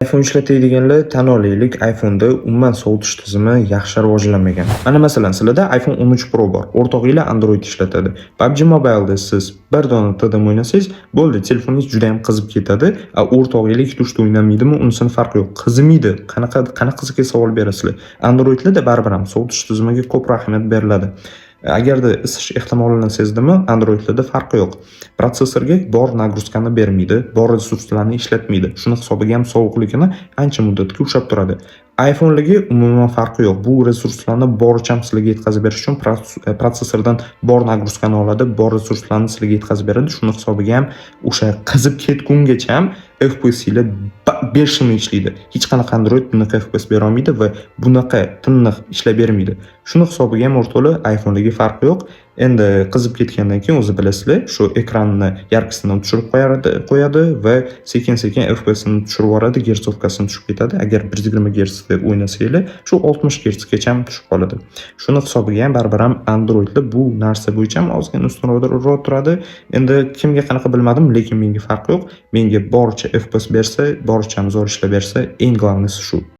iPhone ishlatadiganlar tan olaylik, iPhone'da umuman sovutish tizimi yaxshi rivojlanmagan. Mana masalan, sizlarda iPhone 13 Pro bor. O'rtog'inglar Android ishlatadi. PUBG Mobile'da siz bir dona TDM o'ynasangiz, bo'ldi, telefoningiz juda ham qizib ketadi. O'rtog'inglar ikki tushda o'ynamaydimi, unisini farqi yo'q. Qizimaydi. Qanaqa qiziqga savol berasizlar? Androidlarda baribir ham sovutish tizimiga ko'proq ahamiyat beriladi. Agarda isish ehtimolini sezdimi, Androidlarda farqi yo'q. Protsessorga bor nagruzkani bermaydi, bor resurslarni ishlatmaydi. Shuni hisobiga ham sovuqligini ancha muddatga ushlab turadi. iPhone'larga umuman farqi yo'q. Bu resurslarni boricha sizlarga yetkazib berish uchun protsessordan bor nagruzkani oladi, bor resurslarni sizlarga yetkazib beradi. Shuni hisobiga ham o'sha qizib ketgungacha ham FPS-lar berishini ishlaydi. Hech qanaqa Android bunaqa FPS bera olmaydi va bunaqa tiniq ishlab bermaydi. Shuni hisobiga ham o'rtoqlar iPhone'larga farqi yo'q. Endi qizib ketgandan keyin o'zi bilasizlar, shu ekranni yarkisini tushirib qo'yadi va sekin-sekin FPS-ni tushirib yuboradi, gersovkasini tushib ketadi. Agar 120 Hz da o'ynasanglar, shu 60 Hz gacha ham tushib qoladi. Shuni hisobiga ham baribir ham Androidlar bu narsa bo'yicha ham ozgina ustunroq turadi. Endi kimga qanaqa bilmadim, lekin menga farqi yo'q. Menga boricha FPS bersa, boricha zo'r ishlab bersa, eng globnisi shu.